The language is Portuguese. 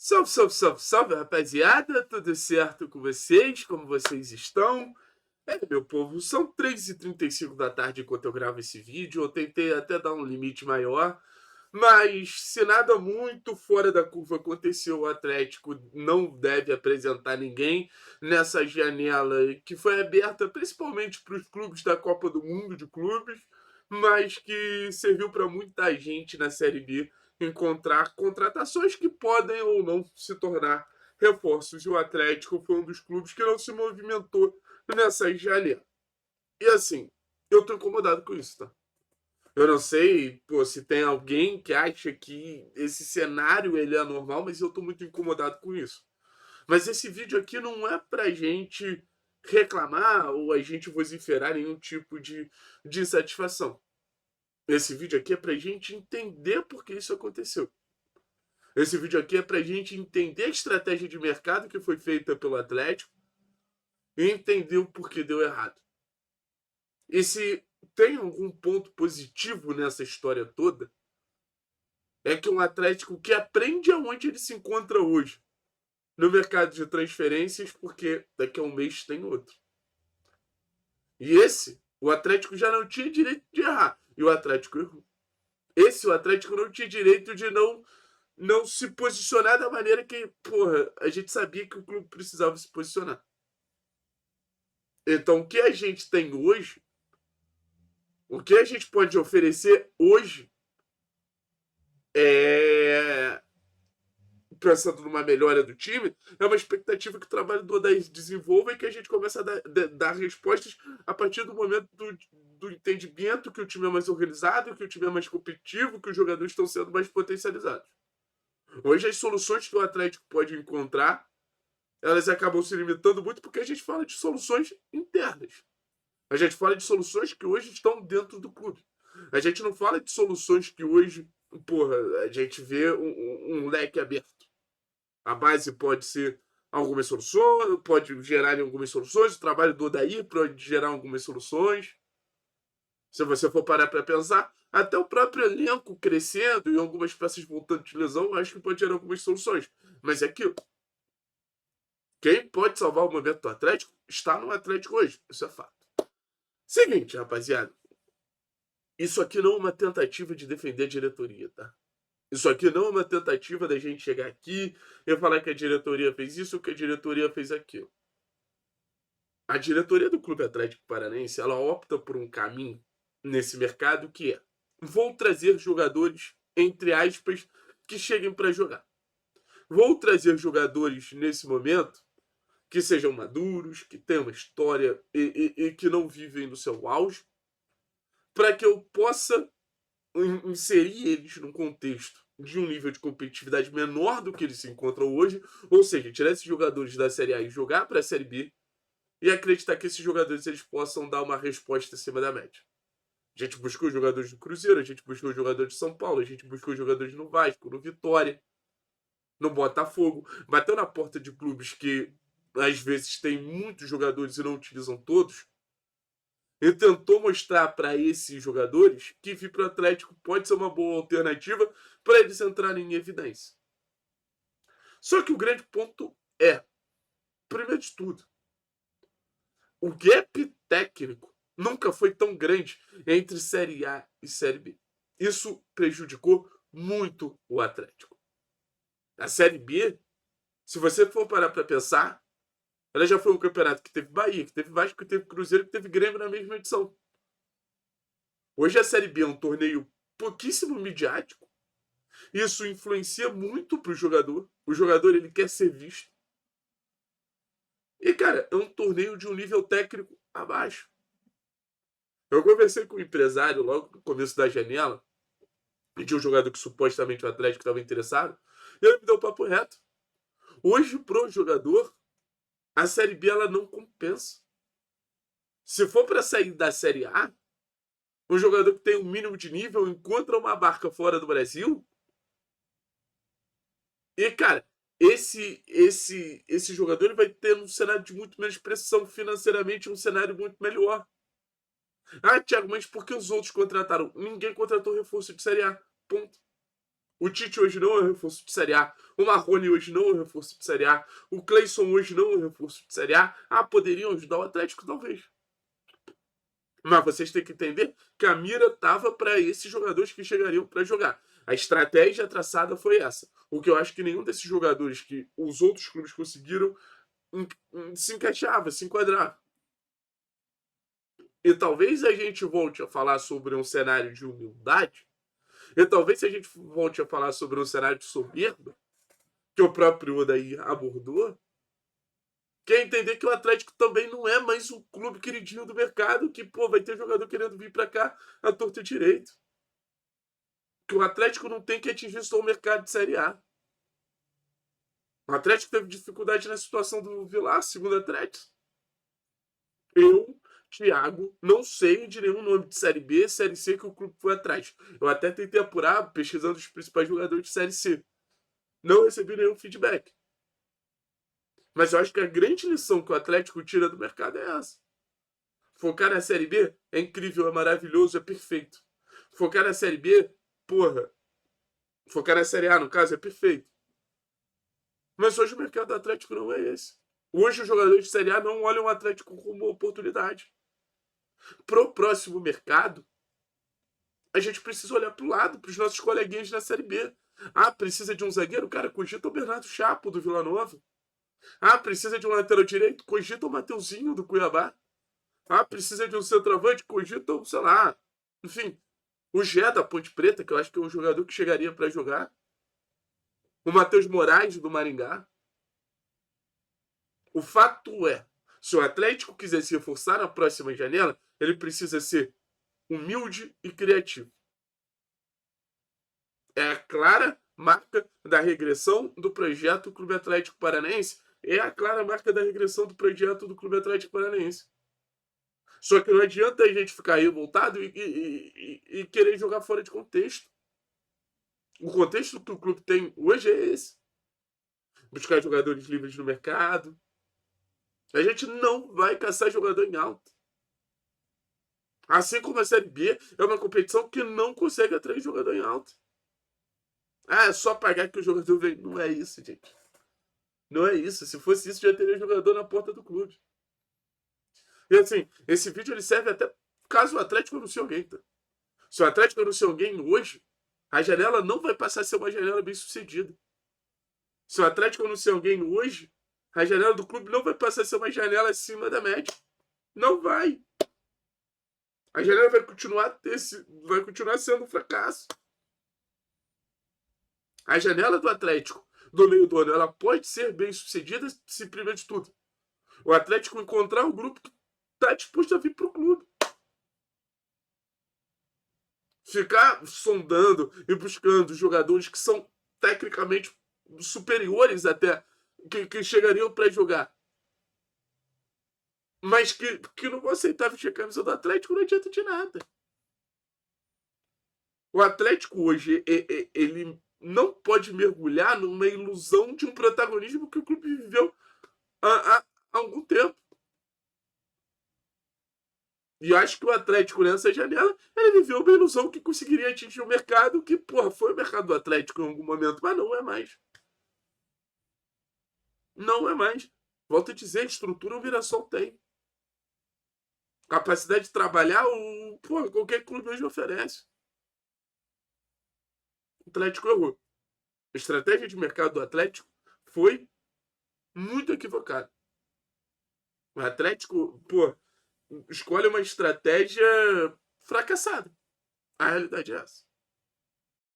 Salve, salve, salve, salve, rapaziada! Tudo certo com vocês? Como vocês estão? Meu povo, são 3h35 da tarde enquanto eu gravo esse vídeo. Eu tentei até dar um limite maior, mas se nada muito fora da curva aconteceu, o Atlético não deve apresentar ninguém nessa janela que foi aberta principalmente para os clubes da Copa do Mundo de clubes, mas que serviu para muita gente na Série B encontrar contratações que podem ou não se tornar reforços. E o Atlético foi um dos clubes que não se movimentou nessa janela. E assim, eu tô incomodado com isso, tá? Eu não sei, pô, se tem alguém que acha que esse cenário ele é normal, mas eu tô muito incomodado com isso. Mas esse vídeo aqui não é pra gente reclamar ou a gente vociferar nenhum tipo de insatisfação. Esse vídeo aqui é pra gente entender por que isso aconteceu. Esse vídeo aqui é pra gente entender a estratégia de mercado que foi feita pelo Atlético e entender o porquê deu errado. E se tem algum ponto positivo nessa história toda, é que um Atlético que aprende aonde ele se encontra hoje, no mercado de transferências, porque daqui a um mês tem outro. E esse, o Atlético já não tinha direito de errar, e o Atlético errou. Esse, o Atlético não tinha direito de não se posicionar da maneira que, porra, a gente sabia que o clube precisava se posicionar. Então, o que a gente tem hoje, o que a gente pode oferecer hoje, é, pensando numa melhora do time, é uma expectativa que o trabalho do Odair desenvolva e que a gente começa a dar respostas a partir do momento do entendimento que o time é mais organizado, que o time é mais competitivo, que os jogadores estão sendo mais potencializados. Hoje, as soluções que o Atlético pode encontrar, elas acabam se limitando muito porque a gente fala de soluções internas. A gente fala de soluções que hoje estão dentro do clube. A gente não fala de soluções que hoje, porra, a gente vê um leque aberto. A base pode ser algumas soluções, pode gerar algumas soluções, o trabalho do Odair pode gerar algumas soluções. Se você for parar para pensar, até o próprio elenco crescendo e algumas peças voltando de lesão, acho que pode gerar algumas soluções. Mas é aquilo. Quem pode salvar o momento do Atlético está no Atlético hoje. Isso é fato. Seguinte, rapaziada. Isso aqui não é uma tentativa de defender a diretoria, tá? Isso aqui não é uma tentativa da gente chegar aqui e falar que a diretoria fez isso ou que a diretoria fez aquilo. A diretoria do Clube Atlético Paranaense, ela opta por um caminho nesse mercado que é: vou trazer jogadores, entre aspas, que cheguem para jogar. Vou trazer jogadores nesse momento que sejam maduros, que tenham uma história e que não vivem no seu auge, para que eu possa inserir eles num contexto de um nível de competitividade menor do que eles se encontram hoje, ou seja, tirar esses jogadores da Série A e jogar para a Série B e acreditar que esses jogadores eles possam dar uma resposta acima da média. A gente buscou jogadores do Cruzeiro, a gente buscou jogadores de São Paulo, a gente buscou jogadores no Vasco, no Vitória, no Botafogo, bateu na porta de clubes que às vezes têm muitos jogadores e não utilizam todos, e tentou mostrar para esses jogadores que vir para o Atlético pode ser uma boa alternativa para eles entrarem em evidência. Só que o grande ponto é, primeiro de tudo, o gap técnico nunca foi tão grande entre Série A e Série B. Isso prejudicou muito o Atlético. A Série B, se você for parar para pensar, ela já foi um campeonato que teve Bahia, que teve Vasco, que teve Cruzeiro, que teve Grêmio na mesma edição. Hoje a Série B é um torneio pouquíssimo midiático. Isso influencia muito pro jogador. O jogador ele quer ser visto. E, cara, é um torneio de um nível técnico abaixo. Eu conversei com um empresário logo no começo da janela, pedi um jogador que supostamente o Atlético estava interessado, e ele me deu um papo reto. Hoje, pro jogador, a Série B ela não compensa. Se for para sair da Série A, um jogador que tem um mínimo de nível encontra uma barca fora do Brasil. E, cara, esse jogador ele vai ter um cenário de muito menos pressão financeiramente, um cenário muito melhor. Ah, Thiago, mas por que os outros contrataram? Ninguém contratou reforço de Série A. Ponto. O Tite hoje não é um reforço de Série A. O Marrone hoje não é um reforço de Série A. O Cleison hoje não é um reforço de Série A. Ah, poderiam ajudar o Atlético? Talvez. Mas vocês têm que entender que a mira estava para esses jogadores que chegariam para jogar. A estratégia traçada foi essa. O que eu acho que nenhum desses jogadores que os outros clubes conseguiram se encaixava, se enquadrava. E talvez a gente volte a falar sobre um cenário de humildade. E talvez a gente volte a falar sobre um cenário de soberba, que o próprio Odair abordou, que é entender que o Atlético também não é mais um clube queridinho do mercado, que pô, vai ter jogador querendo vir para cá à torta direito. Que o Atlético não tem que atingir só o mercado de Série A. O Atlético teve dificuldade na situação do Vilar, segundo Atlético. Eu, Thiago, não sei de nenhum nome de Série B, Série C que o clube foi atrás. Eu até tentei apurar, pesquisando os principais jogadores de Série C. Não recebi nenhum feedback. Mas eu acho que a grande lição que o Atlético tira do mercado é essa. Focar na Série B é incrível, é maravilhoso, é perfeito. Focar na Série B, porra. Focar na Série A, no caso, é perfeito. Mas hoje o mercado do Atlético não é esse. Hoje os jogadores de Série A não olham o Atlético como uma oportunidade. Pro próximo mercado, a gente precisa olhar pro lado, pros nossos coleguinhas na Série B. Ah, precisa de um zagueiro? Cara, cogita o Bernardo Chapo, do Vila Nova. Ah, precisa de um lateral direito? Cogita o Mateuzinho, do Cuiabá. Ah, precisa de um centroavante? Cogita, sei lá. Enfim, o Gé da Ponte Preta, que eu acho que é um jogador que chegaria para jogar. O Matheus Moraes, do Maringá. O fato é, se o Atlético quiser se reforçar na próxima janela, ele precisa ser humilde e criativo. É a clara marca da regressão do projeto Clube Atlético Paranaense. É a clara marca da regressão do projeto do Clube Atlético Paranaense. Só que não adianta a gente ficar revoltado e querer jogar fora de contexto. O contexto que o clube tem hoje é esse. Buscar jogadores livres no mercado. A gente não vai caçar jogador em alta. Assim como a Série B é uma competição que não consegue atrair jogador em alta. Ah, é só pagar que o jogador vem. Não é isso, gente. Não é isso. Se fosse isso, já teria jogador na porta do clube. E assim, esse vídeo ele serve até caso o Atlético anuncie alguém, tá? Se o Atlético anunciar alguém hoje, a janela não vai passar a ser uma janela bem sucedida. Se o Atlético anunciar alguém hoje, a janela do clube não vai passar a ser uma janela acima da média. Não vai. A janela vai continuar sendo um fracasso. A janela do Atlético do meio do ano, ela pode ser bem sucedida se, primeiro de tudo, o Atlético encontrar um grupo que está disposto a vir para o clube. Ficar sondando e buscando jogadores que são tecnicamente superiores até, que chegariam para jogar, mas que não vão aceitar vestir a camisa do Atlético, não adianta de nada. O Atlético hoje, ele não pode mergulhar numa ilusão de um protagonismo que o clube viveu há algum tempo. E eu acho que o Atlético, nessa janela, ele viveu uma ilusão que conseguiria atingir o mercado, que, porra, foi o mercado do Atlético em algum momento, mas não é mais. Não é mais. Volto a dizer, estrutura o Mirassol tem. Capacidade de trabalhar, porra, qualquer clube hoje oferece. O Atlético errou. A estratégia de mercado do Atlético foi muito equivocada. O Atlético, pô, escolhe uma estratégia fracassada. A realidade é essa.